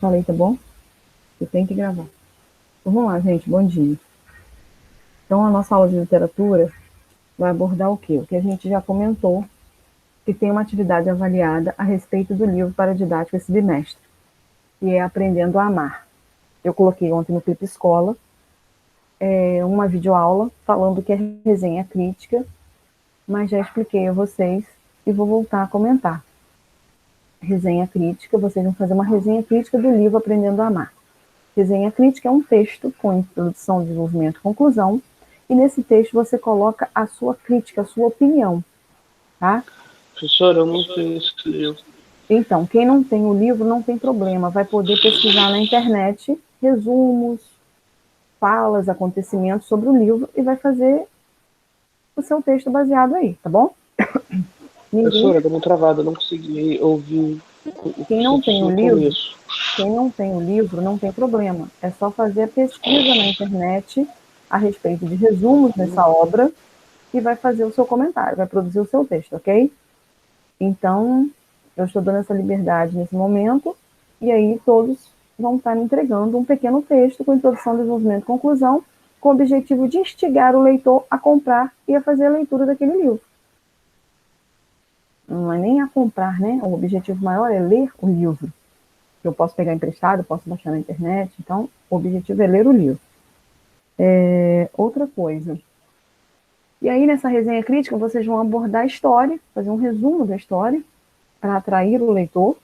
Falei, tá bom? Eu tenho que gravar. Então, vamos lá, gente. Bom dia. Então, a nossa aula de literatura vai abordar o quê? O que a gente já comentou, que tem uma atividade avaliada a respeito do livro para didática esse bimestre, que é Aprendendo a Amar. Eu coloquei ontem no Clipe Escola uma videoaula falando que é resenha crítica, mas já expliquei a vocês e vou voltar a comentar. Resenha crítica, vocês vão fazer uma resenha crítica do livro Aprendendo a Amar. Resenha crítica é um texto com introdução, desenvolvimento e conclusão, e nesse texto você coloca a sua crítica, a sua opinião, tá? Professora, eu não tenho esse livro. Então, quem não tem o livro não tem problema, vai poder pesquisar na internet resumos, falas, acontecimentos sobre o livro e vai fazer o seu texto baseado aí, tá bom? Ninguém, Professora, deu uma travada, eu não consegui ouvir o quem que você não disse tem o no livro, começo. quem não tem o livro não tem problema, é só fazer a pesquisa na internet a respeito de resumos dessa obra e vai fazer o seu comentário, vai produzir o seu texto, ok? Então, eu estou dando essa liberdade nesse momento, e aí todos vão estar me entregando um pequeno texto com introdução, desenvolvimento e conclusão, com o objetivo de instigar o leitor a comprar e a fazer a leitura daquele livro. Não é nem a comprar, né? O objetivo maior é ler o livro. Eu posso pegar emprestado, posso baixar na internet, então o objetivo é ler o livro. Outra coisa. E aí, nessa resenha crítica, vocês vão abordar a história, fazer um resumo da história, para atrair o leitor.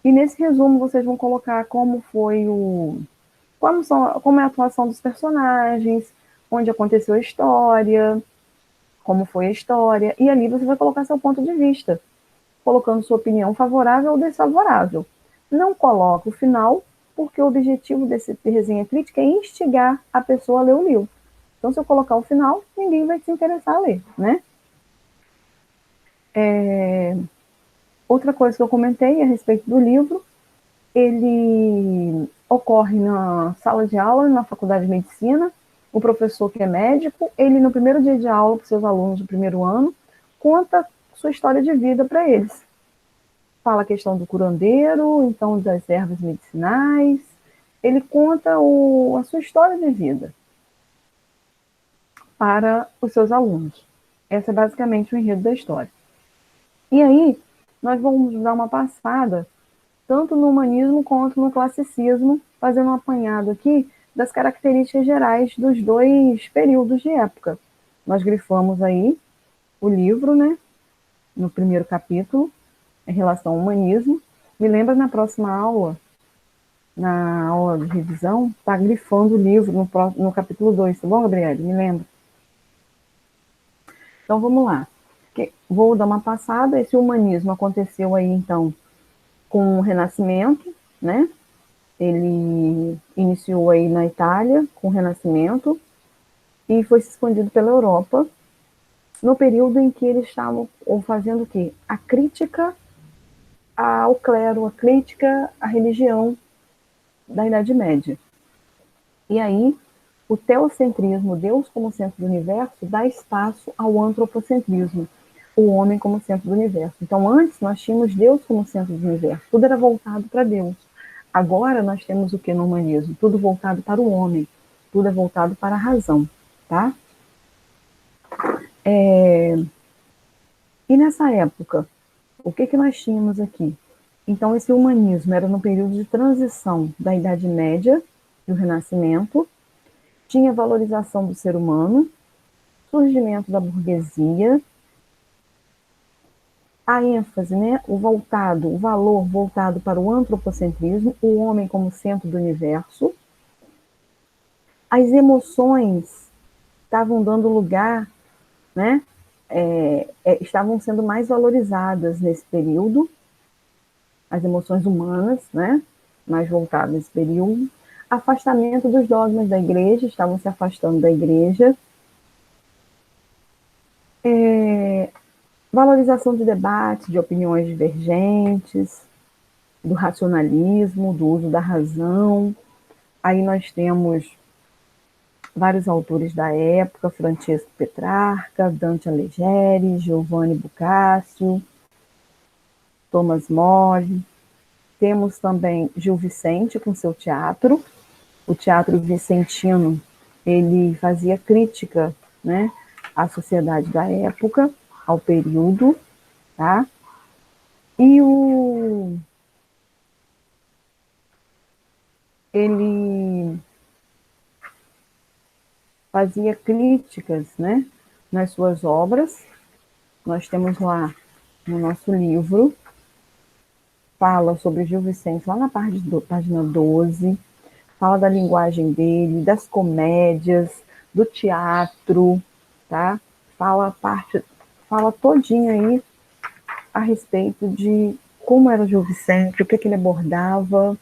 E nesse resumo vocês vão colocar como foi como é a atuação dos personagens, onde aconteceu a história, como foi a história, e ali você vai colocar seu ponto de vista, colocando sua opinião favorável ou desfavorável. Não coloque o final, porque o objetivo desse resenha crítica é instigar a pessoa a ler o livro. Então, se eu colocar o final, ninguém vai se interessar a ler, né? Outra coisa que eu comentei a respeito do livro, ele ocorre na sala de aula, na faculdade de medicina. O professor que é médico, ele no primeiro dia de aula para os seus alunos do primeiro ano, conta sua história de vida para eles. Fala a questão do curandeiro, então das ervas medicinais. Ele conta a sua história de vida para os seus alunos. Essa é basicamente o enredo da história. E aí, nós vamos dar uma passada tanto no humanismo quanto no classicismo, fazendo um apanhado aqui das características gerais dos dois períodos de época. Nós grifamos aí o livro, né, no primeiro capítulo, em relação ao humanismo. Me lembra na próxima aula, na aula de revisão, tá grifando o livro no capítulo 2, tá bom, Gabriele? Me lembra. Então vamos lá. Vou dar uma passada. Esse humanismo aconteceu aí, então, com o Renascimento, né? Ele iniciou aí na Itália, com o Renascimento, e foi se expandido pela Europa, no período em que eles estavam fazendo o quê? A crítica ao clero, a crítica à religião da Idade Média. E aí, o teocentrismo, Deus como centro do universo, dá espaço ao antropocentrismo, o homem como centro do universo. Então, antes nós tínhamos Deus como centro do universo, tudo era voltado para Deus. Agora nós temos o que no humanismo? Tudo voltado para o homem, tudo é voltado para a razão, tá? E nessa época, o que nós tínhamos aqui? Então, esse humanismo era no período de transição da Idade Média e o Renascimento, tinha valorização do ser humano, surgimento da burguesia, a ênfase, né, o valor voltado para o antropocentrismo, o homem como centro do universo. As emoções estavam dando lugar, né, estavam sendo mais valorizadas nesse período, as emoções humanas, né, mais voltadas nesse período. Afastamento dos dogmas da igreja, estavam se afastando da igreja. Valorização de debates, de opiniões divergentes, do racionalismo, do uso da razão. Aí nós temos vários autores da época, Francesco Petrarca, Dante Alighieri, Giovanni Boccaccio, Thomas More, Temos também Gil Vicente com seu teatro. O teatro vicentino, ele fazia crítica, né, à sociedade da época, ao período, tá? E ele fazia críticas, né, nas suas obras. Nós temos lá no nosso livro, fala sobre Gil Vicente, lá na página 12, fala da linguagem dele, das comédias, do teatro, tá? Fala todinha aí a respeito de como era o Gil Vicente, o que ele abordava,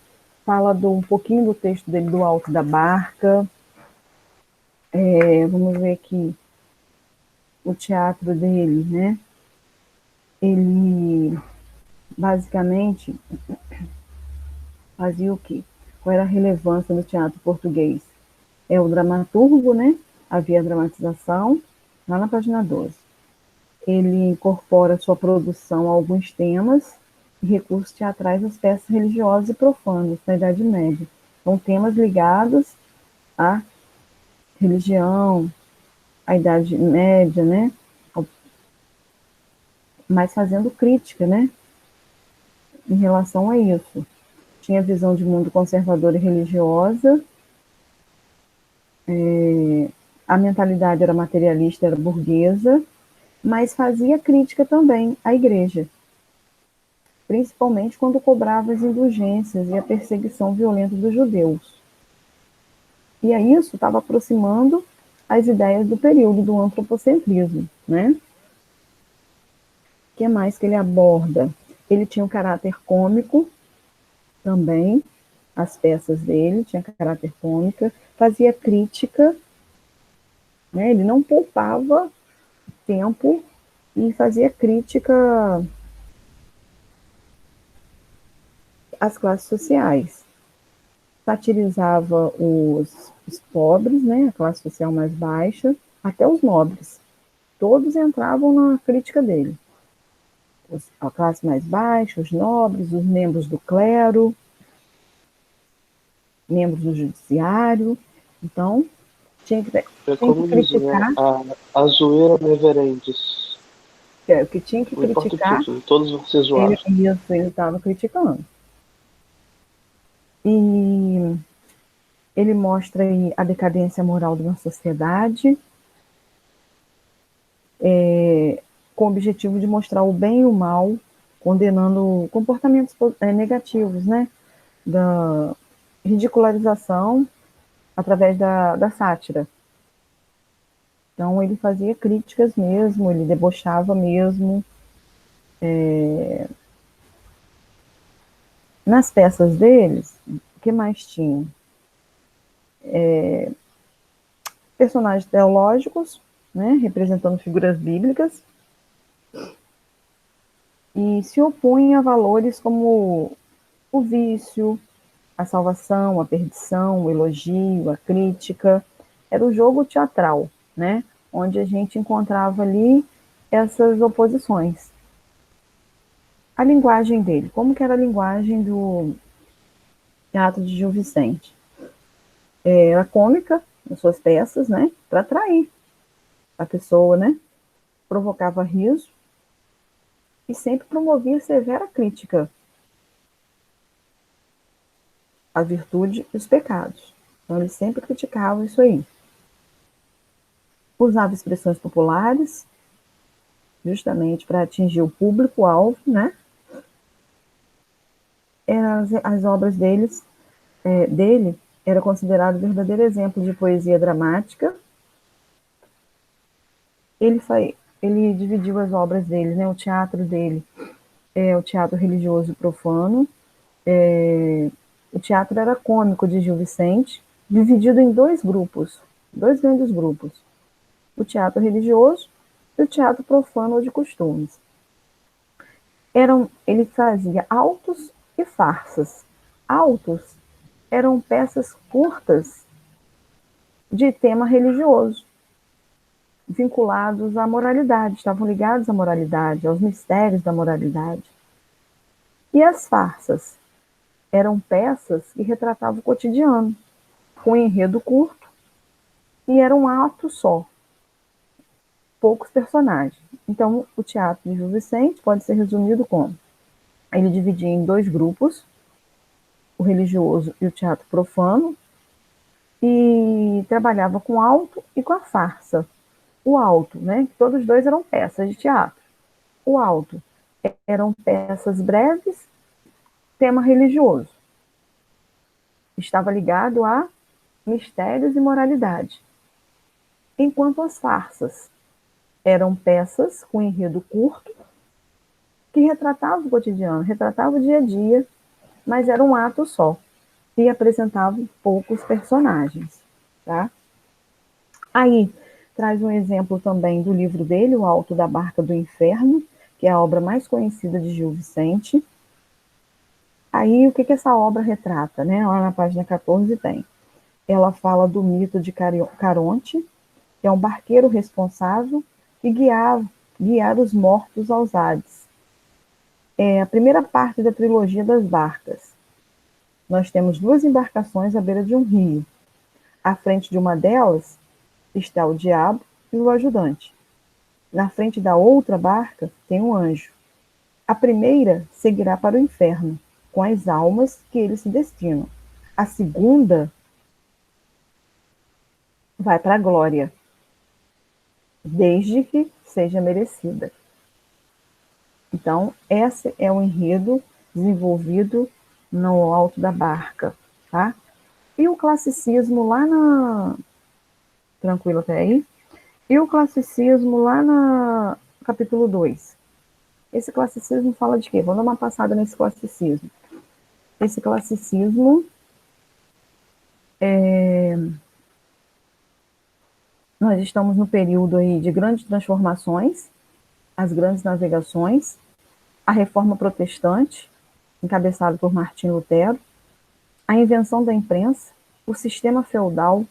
fala um pouquinho do texto dele, do Alto da Barca. Vamos ver aqui o teatro dele, né? Ele basicamente fazia o quê? Qual era a relevância no teatro português? É o dramaturgo, né? Havia a dramatização, lá na página 12. Ele incorpora sua produção a alguns temas e recursos teatrais às peças religiosas e profanas da Idade Média. São temas ligados à religião, à Idade Média, né? Mas fazendo crítica, né? Em relação a isso. Tinha visão de mundo conservadora e religiosa, a mentalidade era materialista, era burguesa, mas fazia crítica também à igreja, principalmente quando cobrava as indulgências e a perseguição violenta dos judeus. E a isso estava aproximando as ideias do período do antropocentrismo, né? O que mais que ele aborda? Ele tinha um caráter cômico também, as peças dele tinham caráter cômico, fazia crítica, né? Ele não poupava tempo e fazia crítica às classes sociais. Satirizava os pobres, né, a classe social mais baixa, até os nobres. Todos entravam na crítica dele. A classe mais baixa, os nobres, os membros do clero, membros do judiciário. Então, tinha que como dizia criticar. a zoeira neverendes. O que tinha que Não importa o criticar, título, todos vão ser zoados. ele estava criticando. E ele mostra aí a decadência moral de uma sociedade, com o objetivo de mostrar o bem e o mal, condenando comportamentos negativos, né? Da ridicularização através da sátira. Então, ele fazia críticas mesmo, ele debochava mesmo. Nas peças deles, o que mais tinha? Personagens teológicos, né, representando figuras bíblicas, e se opunha a valores como o vício, a salvação, a perdição, o elogio, a crítica. Era o jogo teatral, né, onde a gente encontrava ali essas oposições. A linguagem dele, como que era a linguagem do teatro de Gil Vicente? Era cômica nas suas peças, né, para atrair a pessoa, né, provocava riso e sempre promovia severa crítica à virtude e os pecados. Então, ele sempre criticava isso aí. Usava expressões populares, justamente para atingir o público-alvo, né? As obras dele era considerado verdadeiro exemplo de poesia dramática. Ele dividiu as obras dele, né? O teatro dele o teatro religioso e profano. O teatro era cômico de Gil Vicente, dividido em dois grandes grupos. O teatro religioso e o teatro profano ou de costumes. Ele fazia autos e farsas. Autos eram peças curtas de tema religioso, vinculados à moralidade, estavam ligados à moralidade, aos mistérios da moralidade. E as farsas eram peças que retratavam o cotidiano, com enredo curto, e era um ato só, poucos personagens. Então, o teatro de Gil Vicente pode ser resumido como: ele dividia em dois grupos, o religioso e o teatro profano, e trabalhava com alto e com a farsa. O alto, né, que todos dois eram peças de teatro. O alto eram peças breves, tema religioso. Estava ligado a mistérios e moralidade. Enquanto as farsas eram peças com enredo curto, que retratavam o cotidiano, retratavam o dia a dia, mas era um ato só, e apresentavam poucos personagens. Tá? Aí, traz um exemplo também do livro dele, O Alto da Barca do Inferno, que é a obra mais conhecida de Gil Vicente. Aí, o que essa obra retrata? Né? Lá na página 14 tem. Ela fala do mito de Caronte, que é um barqueiro responsável que guiar os mortos aos Hades. É a primeira parte da trilogia das barcas. Nós temos duas embarcações à beira de um rio. À frente de uma delas está o diabo e o ajudante. Na frente da outra barca tem um anjo. A primeira seguirá para o inferno, com as almas que eles se destinam. A segunda vai para a glória, desde que seja merecida. Então, esse é o enredo desenvolvido no Alto da Barca, tá? E o classicismo lá na... Tranquilo até aí? E o classicismo lá no capítulo 2? Esse classicismo fala de quê? Vamos dar uma passada nesse classicismo. Esse classicismo nós estamos no período aí de grandes transformações, as grandes navegações, a reforma protestante, encabeçada por Martim Lutero, a invenção da imprensa, o sistema feudal,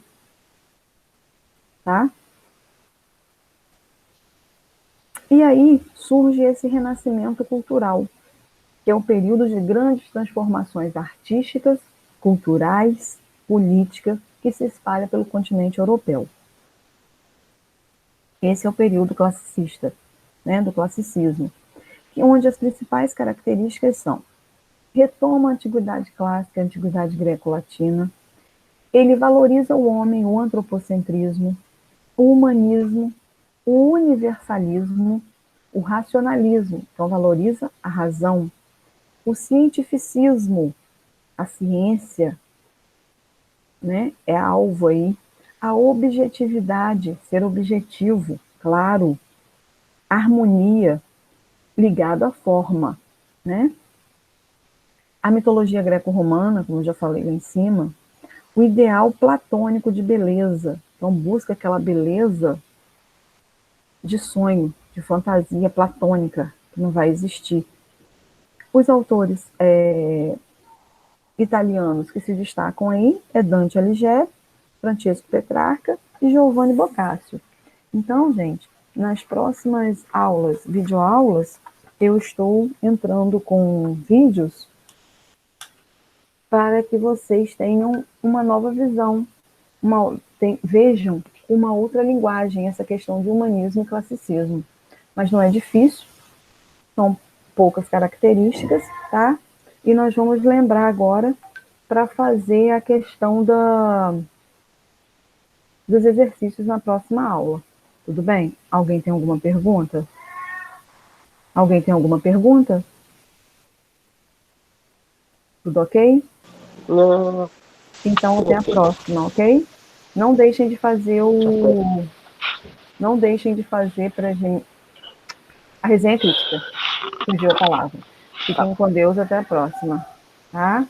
tá? E aí surge esse renascimento cultural, que é um período de grandes transformações artísticas, culturais, políticas, que se espalha pelo continente europeu. Esse é o período classicista, né, do classicismo, onde as principais características são: retoma a antiguidade clássica, a antiguidade greco-latina, ele valoriza o homem, o antropocentrismo, o humanismo, o universalismo, o racionalismo, então valoriza a razão, o cientificismo, a ciência, né, é alvo aí, a objetividade, ser objetivo, claro, harmonia, ligado à forma, né? A mitologia greco-romana, como eu já falei lá em cima, o ideal platônico de beleza, então busca aquela beleza de sonho, de fantasia platônica, que não vai existir. Os autores italianos que se destacam aí é Dante Alighieri, Francesco Petrarca e Giovanni Boccaccio. Então, gente, nas próximas aulas, videoaulas, eu estou entrando com vídeos para que vocês tenham uma nova visão, vejam uma outra linguagem essa questão de humanismo e classicismo. Mas não é difícil, são poucas características, tá? E nós vamos lembrar agora para fazer a questão dos exercícios na próxima aula. Tudo bem? Alguém tem alguma pergunta? Alguém tem alguma pergunta? Tudo ok? Não, Então, até a próxima, ok? Não deixem de fazer Não deixem de fazer para a gente... A resenha crítica. Fugiu a palavra. Fiquem com Deus, até a próxima. Tá?